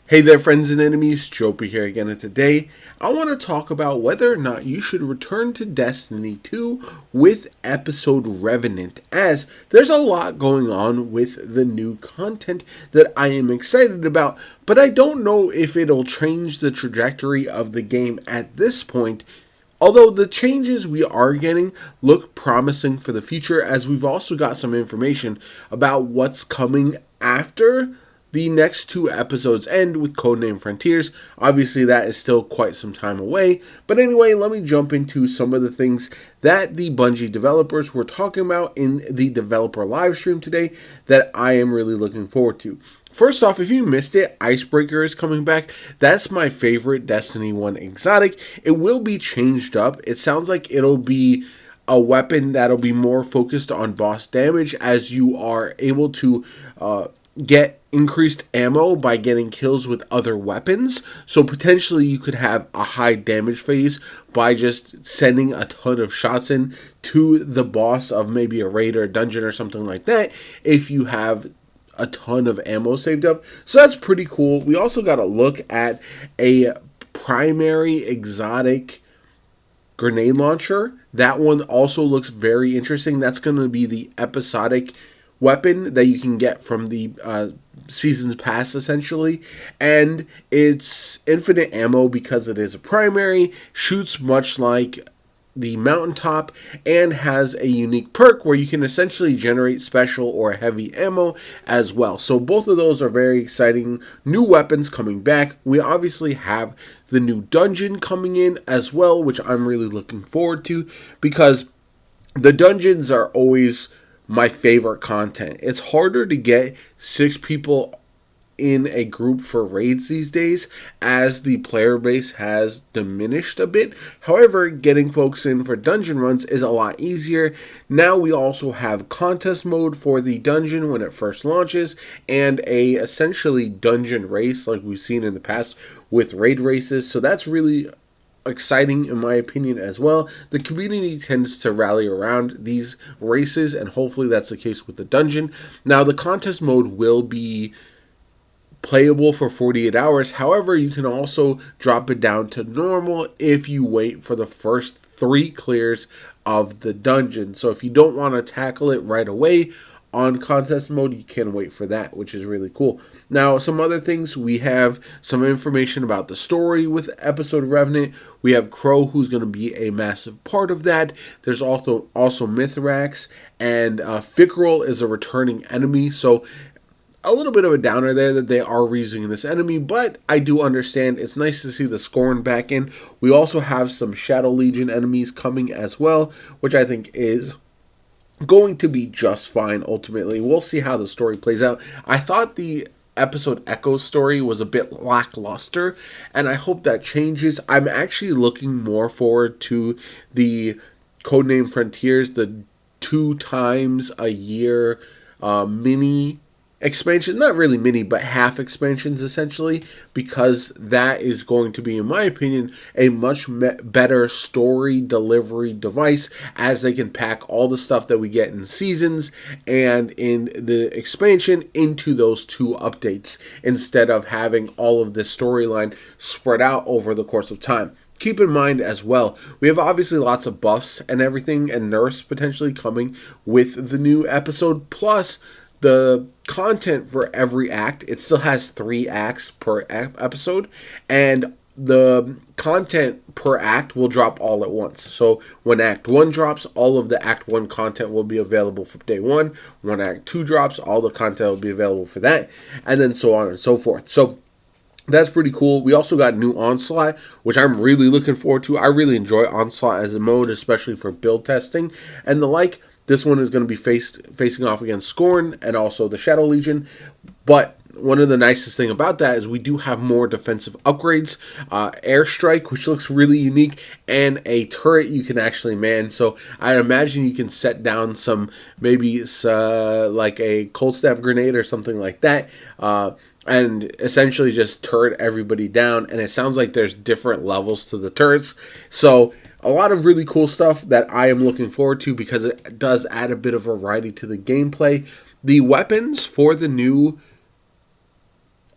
Hey there, friends and enemies, JoPa here again, and today I want to talk about whether or not you should return to Destiny 2 with episode Revenant, as there's a lot going on with the new content that I am excited about, but I don't know if it'll change the trajectory of the game at this point. Although the changes we are getting look promising for the future, as we've also got some information about what's coming after the next two episodes end with Codename Frontiers. Obviously, that is still quite some time away. But anyway, let me jump into some of the things that the Bungie developers were talking about in the developer live stream today that I am really looking forward to. First off, if you missed it, Icebreaker is coming back. That's my favorite Destiny 1 exotic. It will be changed up. It sounds like it'll be a weapon that'll be more focused on boss damage, as you are able to get increased ammo by getting kills with other weapons. So potentially you could have a high damage phase by just sending a ton of shots in to the boss of maybe a raid or a dungeon or something like that if you have a ton of ammo saved up. So that's pretty cool. We also got a look at a primary exotic grenade launcher. That one also looks very interesting. That's going to be the episodic weapon that you can get from the season's pass, essentially, and it's infinite ammo because it is a primary, shoots much like the mountaintop, and has a unique perk where you can essentially generate special or heavy ammo as well. So both of those are very exciting new weapons coming back. We obviously have the new dungeon coming in as well, which I'm really looking forward to, because the dungeons are always my favorite content. It's harder to get 6 people in a group for raids these days, as the player base has diminished a bit. However, getting folks in for dungeon runs is a lot easier. Now we also have contest mode for the dungeon when it first launches, and a essentially dungeon race like we've seen in the past with raid races. So that's really exciting in my opinion as well. The community tends to rally around these races, and hopefully that's the case with the dungeon. Now the contest mode will be playable for 48 hours. However, you can also drop it down to normal if you wait for the first 3 clears of the dungeon. So if you don't want to tackle it right away on contest mode, you can wait for that, which is really cool. Now, some other things, we have some information about the story with episode Revenant. We have Crow, who's going to be a massive part of that. There's also Mithrax, and Fickrel is a returning enemy. So a little bit of a downer there that they are reusing this enemy, but I do understand. It's nice to see the Scorn back in. We also have some Shadow Legion enemies coming as well, which I think is going to be just fine ultimately. We'll see how the story plays out. I thought the episode Echo story was a bit lackluster, and I hope that changes. I'm actually looking more forward to the Codename Frontiers, the 2 times a year mini expansion, not really mini, but half expansions essentially, because that is going to be, in my opinion, a much better story delivery device, as they can pack all the stuff that we get in seasons and in the expansion into those 2 updates, instead of having all of this storyline spread out over the course of time. Keep in mind as well, we have obviously lots of buffs and everything, and nerfs potentially coming with the new episode, plus the content for every act. It still has 3 acts per episode, and the content per act will drop all at once. So when Act 1 drops, all of the Act 1 content will be available for day 1. When Act 2 drops, all the content will be available for that, and then so on and so forth. So that's pretty cool. We also got new Onslaught, which I'm really looking forward to. I really enjoy Onslaught as a mode, especially for build testing and the like. This one is going to be facing off against Scorn and also the Shadow Legion. But one of the nicest thing about that is we do have more defensive upgrades. Airstrike, which looks really unique, and a turret you can actually man. So I imagine you can set down some, maybe like a cold snap grenade or something like that. And essentially just turret everybody down. And it sounds like there's different levels to the turrets. So a lot of really cool stuff that I am looking forward to, because it does add a bit of variety to the gameplay. The weapons for the new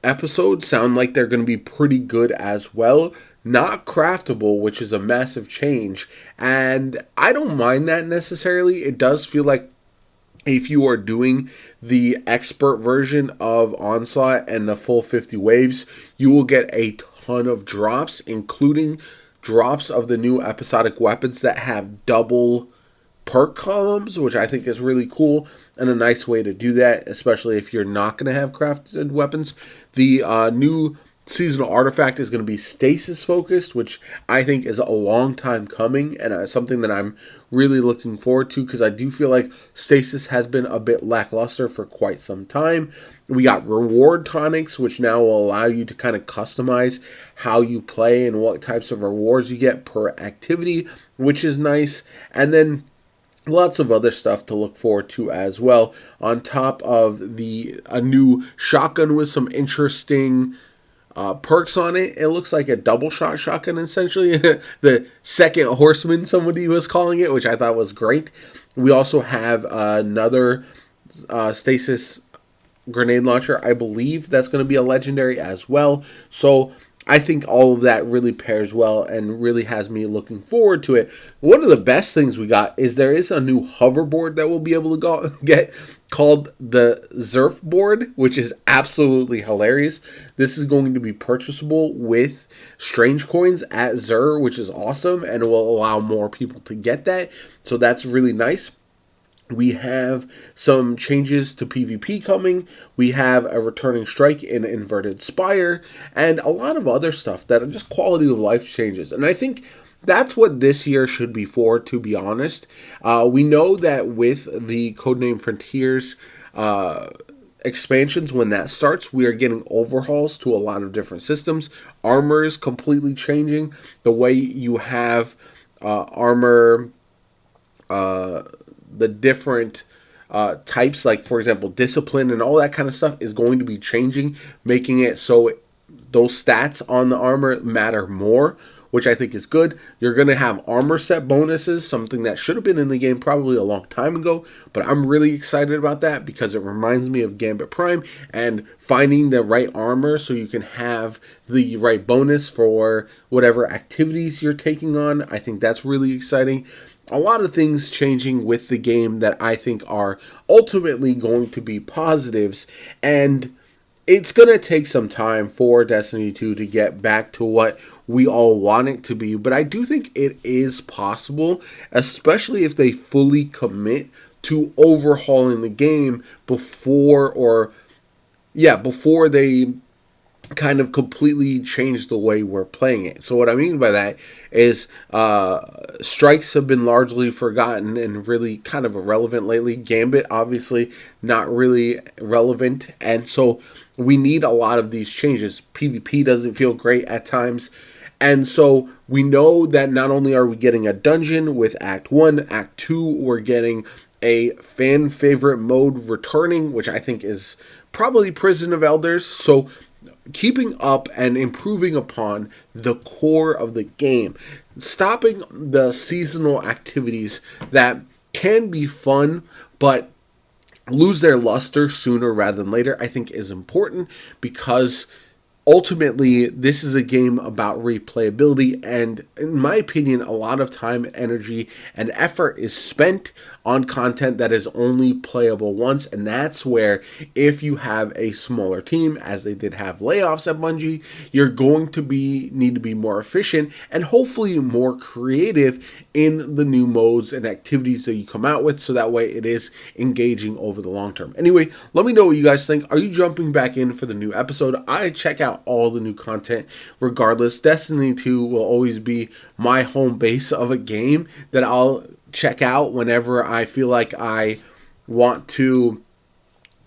episodes sound like they're going to be pretty good as well. Not craftable, which is a massive change. And I don't mind that necessarily. It does feel like if you are doing the expert version of Onslaught and the full 50 waves, you will get a ton of drops, including drops of the new episodic weapons that have double perk columns, which I think is really cool and a nice way to do that, especially if you're not going to have crafted weapons. The new seasonal artifact is going to be stasis focused, which I think is a long time coming and something that I'm really looking forward to, because I do feel like stasis has been a bit lackluster for quite some time. We got reward tonics, which now will allow you to kind of customize how you play and what types of rewards you get per activity, which is nice. And then lots of other stuff to look forward to as well, on top of a new shotgun with some interesting perks on it. It looks like a double shot shotgun, essentially. The second horseman, somebody was calling it, which I thought was great. We also have another stasis grenade launcher. I believe that's going to be a legendary as well. So I think all of that really pairs well and really has me looking forward to it. One of the best things we got is there is a new hoverboard that we'll be able to get called the Zerf board, which is absolutely hilarious. This is going to be purchasable with strange coins at Zer, which is awesome, and it will allow more people to get that. So that's really nice. We have some changes to PvP coming. We have a returning strike in Inverted Spire, and a lot of other stuff that are just quality of life changes. And I think that's what this year should be for, to be honest. We know that with the Codename Frontiers expansions, when that starts, we are getting overhauls to a lot of different systems. Armor is completely changing. The way you have armor... the different types, like for example discipline and all that kind of stuff, is going to be changing, making it so those stats on the armor matter more, which I think is good. You're going to have armor set bonuses, something that should have been in the game probably a long time ago, but I'm really excited about that because it reminds me of Gambit Prime and finding the right armor so you can have the right bonus for whatever activities you're taking on. I think that's really exciting. A lot of things changing with the game that I think are ultimately going to be positives, and it's going to take some time for Destiny 2 to get back to what we all want it to be, but I do think it is possible, especially if they fully commit to overhauling the game before they kind of completely change the way we're playing it. So what I mean by that is strikes have been largely forgotten and really kind of irrelevant lately. Gambit, obviously, not really relevant. And so we need a lot of these changes. PvP doesn't feel great at times. And so we know that not only are we getting a dungeon with Act 1, Act 2, we're getting a fan favorite mode returning, which I think is probably Prison of Elders. So keeping up and improving upon the core of the game, stopping the seasonal activities that can be fun but lose their luster sooner rather than later, I think is important, because ultimately this is a game about replayability, and in my opinion a lot of time, energy, and effort is spent on content that is only playable once. And that's where, if you have a smaller team, as they did have layoffs at Bungie, you're going to need to be more efficient and hopefully more creative in the new modes and activities that you come out with, so that way it is engaging over the long term. Anyway, let me know what you guys think. Are you jumping back in for the new episode? I check out all the new content regardless. Destiny 2 will always be my home base of a game that I'll check out whenever I feel like I want to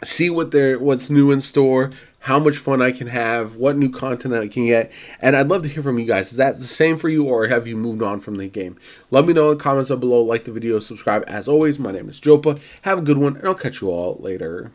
see what's new in store, how much fun I can have, what new content I can get. And I'd love to hear from you guys. Is that the same for you, or have you moved on from the game? Let me know in the comments down below. Like the video, subscribe. As always, my name is Jopa. Have a good one, and I'll catch you all later.